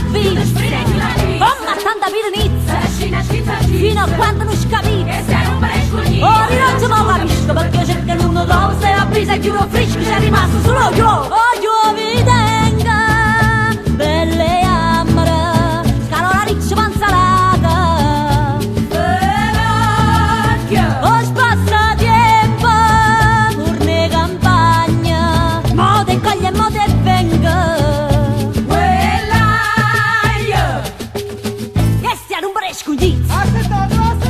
vista, ma tanta piranizza, fino a quando non scapizza. Ora non ci mo capisco perché cerca l'uno dopo, stai a brisa e chiudo frisco, c'è rimasto solo io. Io vi tenga, belle amore, scalo la riccia panzalata. Ho spassa tempo, urne campagna, mo te coglie e mo te venga. Che stia non paresco indizio,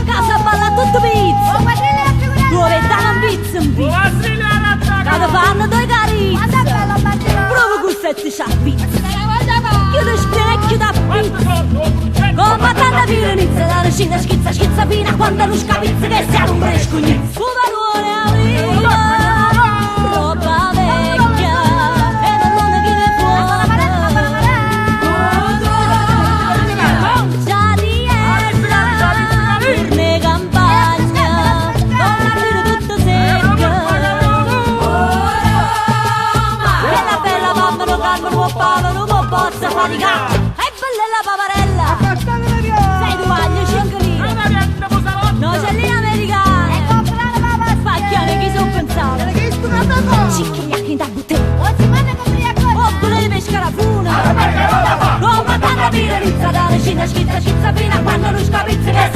casa balla tutto pizzo, dove sta non pizzo un pizzo, cada fanno due carizze, proprio gustetti c'ha pizza, chiudo spinecchio da pizza, come tanta piranizza, da una schizza schizza fino a quando non scapizza, che stia non paresco indizio. Uvarone a vita, roba vecchia, e non lo chi ne può. Forza faticare, è bella la paparella, sei tu aglio cincolino, no c'è lì americana, spacchiane chi sono pensato, cicchignacchi da buttare, oppure di pesca funa, come tanta piranizza, da una scizza schizza fino a quando non scapizza che